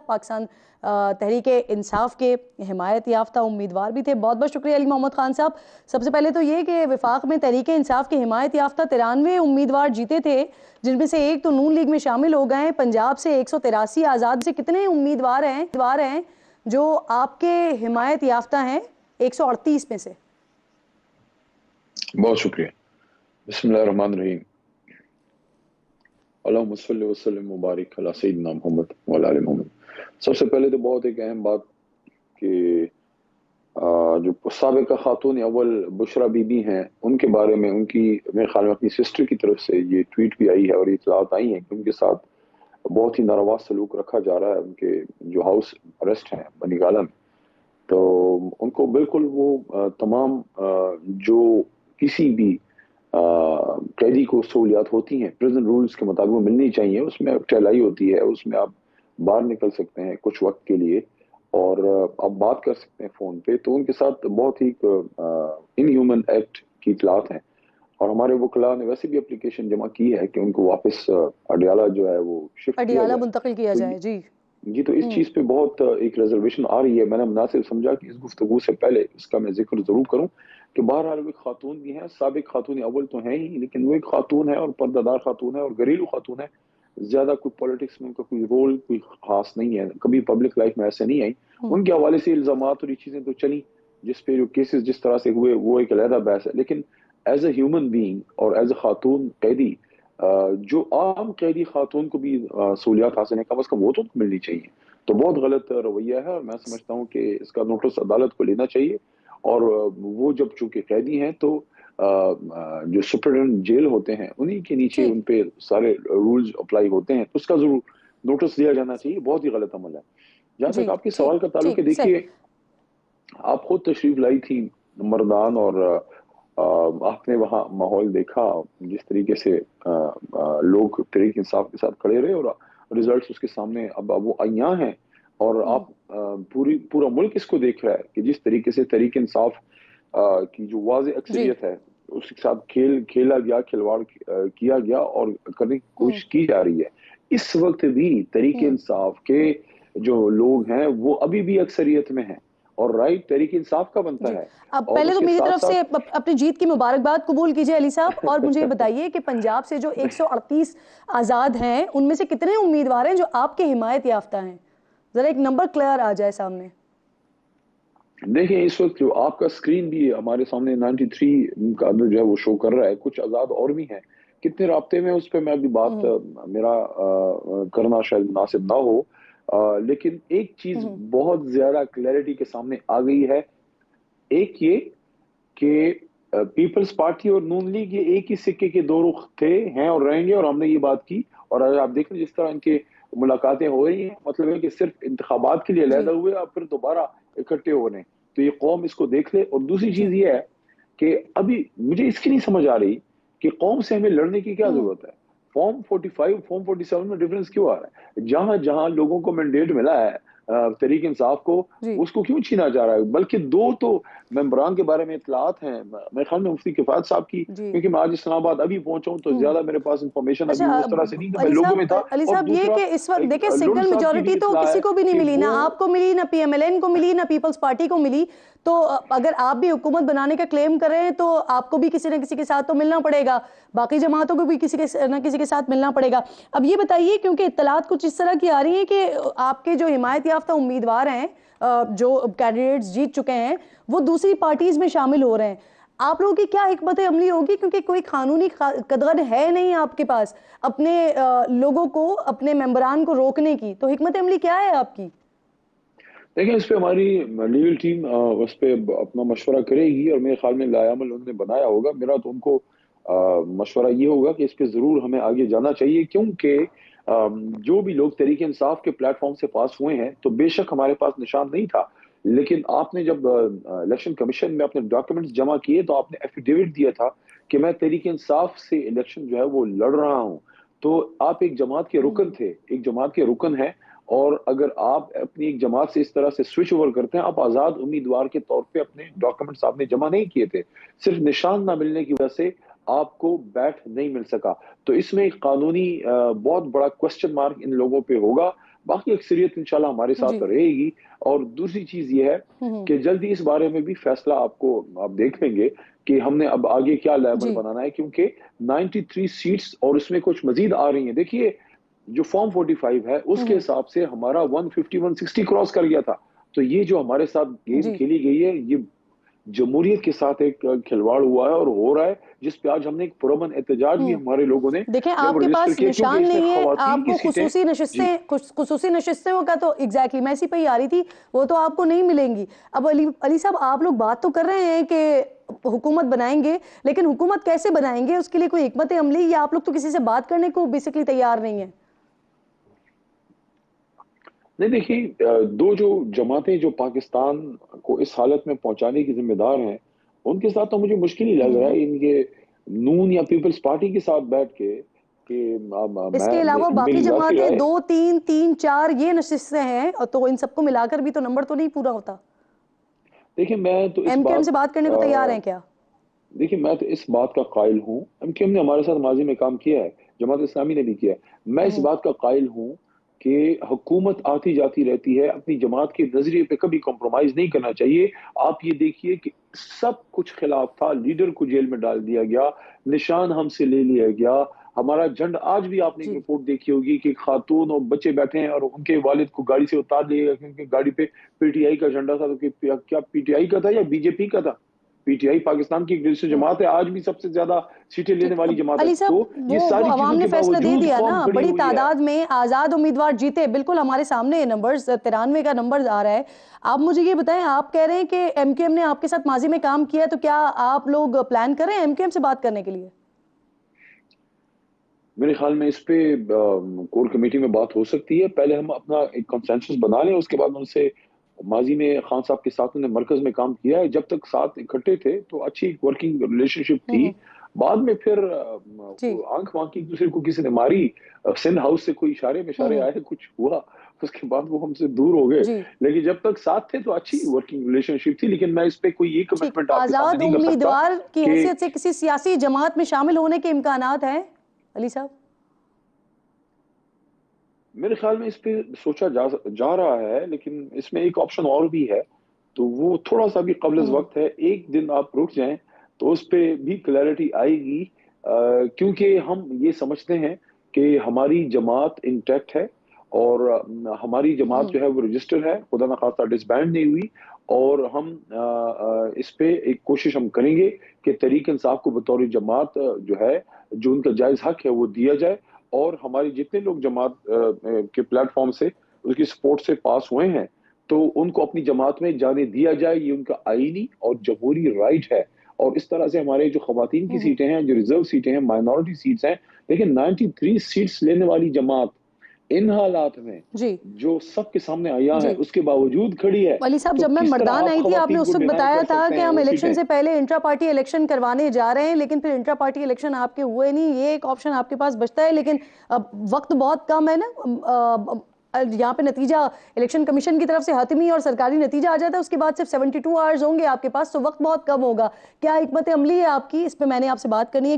پاکستان تحریک انصاف کے حمایت یافتہ امیدوار بھی تھے. بہت بہت شکریہ علی محمد خان صاحب. سب سے پہلے تو یہ کہ وفاق میں تحریک انصاف کے حمایت یافتہ 93 امیدوار جیتے تھے، جن میں سے ایک تو نون لیگ میں شامل ہو گئے ہیں. پنجاب سے 183 آزاد سے کتنے امیدوار ہیں جو آپ کے حمایت یافتہ ہیں 138 میں سے؟ بہت شکریہ. بسم اللہ الرحمن الرحیم. اللہم صلی وسلم مبارک علی سیدنا محمد وعلی آل محمد. سب سے پہلے تو بہت ایک اہم بات کہ جو سابقہ خاتون اول بشرا بی بی ہیں، ان کے بارے میں ان کی میرے خیال میں اپنی سسٹر کی طرف سے یہ ٹویٹ بھی آئی ہے اور اطلاعات آئی ہیں کہ ان کے ساتھ بہت ہی ناروا سلوک رکھا جا رہا ہے ان کے جو ہاؤس اریسٹ ہیں بنی گالہ میں. تو ان کو بالکل وہ تمام جو کسی بھی قیدی کو سہولیات ہوتی ہیں پریزن رولز کے مطابق وہ ملنی چاہیے. اس میں ٹہلائی ہوتی ہے، اس میں آپ باہر نکل سکتے ہیں کچھ وقت کے لیے اور آپ بات کر سکتے ہیں فون پہ. تو ان کے ساتھ بہت ہی ان ہیومن ایکٹ کی اطلاعات ہیں اور ہمارے وکلاء نے ویسے بھی اپلیکیشن جمع کی ہے کہ ان کو واپس اڈیالہ جو ہے وہ شفٹ کیا اڈیالہ جائے، منتقل کیا جائے. جی تو اس چیز پہ بہت ایک ریزرویشن آ رہی ہے. میں نے مناسب سمجھا کہ اس گفتگو سے پہلے اس کا میں ذکر ضرور کروں کہ بہرحال وہ ایک خاتون بھی ہیں، سابق خاتون اول تو ہیں ہی، لیکن وہ ایک خاتون ہے اور پردہ دار خاتون ہے اور گھریلو خاتون ہے. زیادہ کوئی پولیٹکس میں ان کا کوئی رول کوئی خاص نہیں ہے، کبھی پبلک لائف میں ایسے نہیں آئی. ان کے حوالے سے الزامات اور یہ چیزیں تو چلی، جس پہ جو کیسز جس طرح سے ہوئے وہ ایک علیحدہ بحث ہے. لیکن ایز اے ہیومن بینگ اور ایز اے خاتون قیدی، جو عام قیدی خاتون کو بھی سہولیات حاصل ہیں کم از کم وہ تو ملنی چاہیے. تو بہت غلط رویہ ہے اور میں سمجھتا ہوں کہ اس کا نوٹس عدالت کو لینا چاہیے. اور وہ جب چونکہ قیدی ہیں تو جو سپرڈنٹ جیل ہوتے ہیں انہی کے نیچے ان پہ سارے رولز اپلائی ہوتے ہیں، تو اس کا ضرور نوٹس دیا جانا چاہیے. بہت ہی غلط عمل ہے. جہاں تک آپ کے سوال کا تعلق ہے، دیکھیے آپ خود تشریف لائی تھی مردان اور آپ نے وہاں ماحول دیکھا جس طریقے سے لوگ تحریک انصاف کے ساتھ کھڑے رہے اور ریزلٹس اس کے سامنے اب وہ عیاں ہیں. اور آپ پورا ملک اس کو دیکھ رہا ہے کہ جس طریقے سے تحریک انصاف کی جو واضح اکثریت ہے اس کے ساتھ کھیلا گیا، کھلواڑ کیا گیا اور کرنے کی کوشش کی جا رہی ہے. اس وقت بھی تحریک انصاف کے جو لوگ ہیں وہ ابھی بھی اکثریت میں ہیں اور رائٹ تحریک انصاف کا بنتا ہے. اب پہلے تو میری طرف سے اپنی جیت کی مبارکباد قبول کیجئے علی صاحب، اور مجھے یہ بتائیے کہ پنجاب سے جو 138 آزاد ہیں ان میں سے کتنے امیدوار ہیں جو آپ کے حمایت یافتہ ہیں؟ ذرا ایک نمبر کلیئر آ جائے سامنے. دیکھیں اس وقت جو آپ کا سکرین بھی ہمارے سامنے 93 کا عدد جو ہے وہ شو کر رہا ہے. کچھ آزاد اور بھی ہیں، کتنے رابطے میں اس پہ میں ابھی بات میرا کرنا شاید مناسب نہ ہو. لیکن ایک چیز بہت زیادہ کلیئرٹی کے سامنے آ گئی ہے. ایک یہ کہ پیپلز پارٹی اور نون لیگ یہ ایک ہی سکے کے دو رخ تھے، ہیں اور رہیں گے، اور ہم نے یہ بات کی. اور اگر آپ دیکھ لیں جس طرح ان کے ملاقاتیں ہو رہی ہیں، مطلب ہے کہ صرف انتخابات کے لیے علیحدہ ہوئے اور پھر دوبارہ اکٹھے ہونے. تو یہ قوم اس کو دیکھ لے. اور دوسری چیز یہ ہے کہ ابھی مجھے اس کی نہیں سمجھ آ رہی کہ قوم سے ہمیں لڑنے کی کیا ضرورت ہے. فارم 45 فارم 47 میں ڈیفرنس کیوں آ رہا ہے؟ جہاں جہاں لوگوں کو مینڈیٹ ملا ہے تحریک انصاف کو، اس کو کیوں چھینا جا رہا ہے؟ بلکہ دو تو ممبران کے بارے میں اطلاعات ہیں میرے خیال میں مفتی کفایت صاحب کی، کیونکہ میں آج اسلام آباد ابھی پہنچا ہوں تو زیادہ میرے پاس انفارمیشن ابھی اس طرح سے نہیں کہ میں لوگوں میں تھا. علی صاحب یہ کہ اس وقت دیکھیں سنگل میجورٹی تو کسی کو بھی نہیں ملی، نہ آپ کو ملی، نہ پی ایم ایل این کو ملی، نہ پیپلز پارٹی کو ملی. تو اگر آپ بھی حکومت بنانے کا کلیم کر رہے ہیں تو آپ کو بھی کسی نہ کسی کے ساتھ تو ملنا پڑے گا، باقی جماعتوں کو بھی کسی نہ کسی کے ساتھ ملنا پڑے گا. اب یہ بتائیے کیونکہ اطلاعات کچھ اس طرح کی آ رہی ہیں کہ آپ کے جو حمایت یافتہ امیدوار ہیں جو کینڈیڈیٹس جیت چکے ہیں وہ دوسری پارٹیز میں شامل ہو رہے ہیں. آپ لوگوں کی کیا حکمت عملی ہوگی؟ کیونکہ کوئی قانونی قدغن ہے نہیں آپ کے پاس اپنے لوگوں کو، اپنے ممبران کو روکنے کی، تو حکمت عملی کیا ہے آپ کی؟ دیکھیں اس پہ ہماری لیگل ٹیم اس پہ اپنا مشورہ کرے گی اور میرے خیال میں لائعمل انہوں نے بنایا ہوگا. میرا تو ان کو مشورہ یہ ہوگا کہ اس پہ ضرور ہمیں آگے جانا چاہیے، کیونکہ جو بھی لوگ تحریک انصاف کے پلیٹ فارم سے پاس ہوئے ہیں تو بے شک ہمارے پاس نشان نہیں تھا، لیکن آپ نے جب الیکشن کمیشن میں اپنے ڈاکیومنٹس جمع کیے تو آپ نے ایفیڈیوٹ دیا تھا کہ میں تحریک انصاف سے الیکشن جو ہے وہ لڑ رہا ہوں. تو آپ ایک جماعت کے رکن تھے، ایک جماعت کے رکن ہیں، اور اگر آپ اپنی ایک جماعت سے اس طرح سے سوئچ اوور کرتے ہیں، آپ آزاد امیدوار کے طور پہ اپنے ڈاکیومنٹس آپ نے جمع نہیں کیے تھے، صرف نشان نہ ملنے کی وجہ سے آپ کو بیٹھ نہیں مل سکا. تو اس میں ایک قانونی بہت بڑا کوسچن مارک ان لوگوں پہ ہوگا. باقی اکثریت انشاءاللہ ہمارے ساتھ رہے گی. اور دوسری چیز یہ ہے کہ جلدی اس بارے میں بھی فیصلہ آپ دیکھ لیں گے کہ ہم نے اب آگے کیا لیبل بنانا ہے, کیونکہ 93 سیٹس اور اس میں کچھ مزید آ رہی ہیں. دیکھیے جو فارم 45 ہے اس کے حساب سے ہمارا 150 160 کراس کر گیا تھا. تو یہ جو ہمارے ساتھ گیم کھیلی گئی ہے, یہ جمہوریت کے ساتھ ایک کھلواڑ ہوا ہے اور ہو رہا ہے, جس پہ آج ہم نے ایک پرامن احتجاج بھی ہمارے لوگوں نے دیکھیں آپ کے پاس نشان نہیں ہے, آپ کو خصوصی نشستوں کا تو ایگزیکٹلی میں اسی پہ ہی آ رہی تھی, وہ تو آپ کو نہیں ملیں گی. اب علی صاحب آپ لوگ بات تو کر رہے ہیں کہ حکومت بنائیں گے, لیکن حکومت کیسے بنائیں گے, اس کے لیے کوئی حکمت عملی, یا آپ لوگ تو کسی سے بات کرنے کو بیسکلی تیار نہیں ہیں؟ نہیں دیکھیے, دو جو جماعتیں جو پاکستان کو اس حالت میں پہنچانے کی ذمہ دار ہیں, ان کے ساتھ تو مجھے مشکل ہی لگ رہا ہے ان کے نون یا پیپلز پارٹی کے ساتھ بیٹھ کے کہ اس کے علاوہ باقی جماعتیں 2 3 3 4 یہ نشستیں ہیں, تو ان سب کو ملا کر بھی تو نمبر تو نہیں پورا ہوتا. دیکھیں میں تو ایم کیو ایم سے بات کرنے کو تیار ہیں کیا؟ دیکھیں میں تو اس بات کا قائل ہوں, ایم کیو ایم نے ہمارے ساتھ ماضی میں کام کیا ہے, جماعت اسلامی نے بھی کیا ہے. میں اس بات کا قائل ہوں کہ حکومت آتی جاتی رہتی ہے, اپنی جماعت کے نظریے پہ کبھی کمپرومائز نہیں کرنا چاہیے. آپ یہ دیکھیے کہ سب کچھ خلاف تھا, لیڈر کو جیل میں ڈال دیا گیا, نشان ہم سے لے لیا گیا, ہمارا جھنڈا آج بھی آپ نے ایک رپورٹ دیکھی ہوگی کہ خاتون اور بچے بیٹھے ہیں اور ان کے والد کو گاڑی سے اتار لیا گیا کیونکہ گاڑی پہ پی ٹی آئی کا جھنڈا تھا. تو کیا پی ٹی آئی کا تھا یا بی جے پی کا تھا؟ پی ٹی آئی پاکستان کی ایک جماعت ہے, آج بھی سب سے زیادہ سیٹیں لینے والی جماعت ہے. علی صاحب تو یہ ساری وہ عوام چیزوں نے کے فیصلہ دے باوجود دیا قوم نا, کھڑی بڑی ہوئی ہے. تعداد میں آزاد امیدوار جیتے, بالکل ہمارے سامنے نمبرز 93 کا نمبر آ رہا ہے. آپ مجھے یہ بتائیں, آپ کہہ رہے ہیں کہ ایم کیو ایم نے آپ کے ساتھ ماضی میں کام کیا, تو کیا آپ لوگ پلان کر رہے ہیں ایم کیو ایم سے بات کرنے کے لیے؟ میرے خیال میں اس پہ کور کمیٹی میں بات ہو سکتی ہے. پہلے ہم اپنا ایک کنسنسس بنا لیں, اس کے بعد ان سے ماضی میں خان صاحب کے ساتھ انہوں نے مرکز میں کام کیا ہے, جب تک ساتھ اکٹھے تھے تو اچھی ورکنگ ریلیشن شپ تھی. بعد میں پھر آنکھ وانک ایک دوسرے کو کسی نے ماری, سندھ ہاؤس سے کوئی اشارے آئے, کچھ ہوا, اس کے بعد وہ ہم سے دور ہو گئے. لیکن جب تک ساتھ تھے تو اچھی ورکنگ ریلیشن شپ تھی. لیکن میں اس پہ کوئی یہ کمٹمنٹ آپ کے سامنے نہیں کر سکتا. آزاد امیدوار کی حیثیت سے کسی سیاسی جماعت میں شامل ہونے کے امکانات ہیں علی صاحب؟ میرے خیال میں اس پہ سوچا جا رہا ہے, لیکن اس میں ایک آپشن اور بھی ہے, تو وہ تھوڑا سا بھی قبل از وقت ہے. ایک دن آپ رک جائیں تو اس پہ بھی کلیئرٹی آئے گی, کیونکہ ہم یہ سمجھتے ہیں کہ ہماری جماعت انٹیکٹ ہے اور ہماری جماعت جو ہے وہ رجسٹر ہے, خدا نخواستہ ڈسبینڈ نہیں ہوئی. اور ہم اس پہ ایک کوشش ہم کریں گے کہ تحریک انصاف کو بطور جماعت جو ہے, جو ان کا جائز حق ہے وہ دیا جائے, اور ہماری جتنے لوگ جماعت کے پلیٹ فارم سے اس کی سپورٹ سے پاس ہوئے ہیں تو ان کو اپنی جماعت میں جانے دیا جائے. یہ ان کا آئینی اور جمہوری رائٹ ہے. اور اس طرح سے ہمارے جو خواتین کی سیٹیں ہیں, جو ریزرو سیٹیں ہیں, مائنورٹی سیٹس ہیں, لیکن 93 سیٹس لینے والی جماعت ان حالات میں جو سب کے سامنے آیا ہے اس کے باوجود کھڑی ہے. علی صاحب, جب میں مردان آئی تھی آپ نے اس وقت بتایا تھا کہ ہم الیکشن سے پہلے انٹرا پارٹی الیکشن کروانے جا رہے ہیں, لیکن پھر انٹرا پارٹی الیکشن آپ کے ہوئے نہیں. یہ ایک آپشن آپ کے پاس بچتا ہے, لیکن وقت بہت کم ہے نا. یہاں پہ نتیجہ الیکشن کمیشن کی طرف سے حتمی اور سرکاری نتیجہ آ جاتا ہے, اس کے بعد صرف 72 آورز ہوں گے آپ کے پاس, تو وقت بہت کم ہوگا. کیا حکمت عملی ہے آپ کی اس پہ؟ میں نے آپ سے بات کرنی ہے.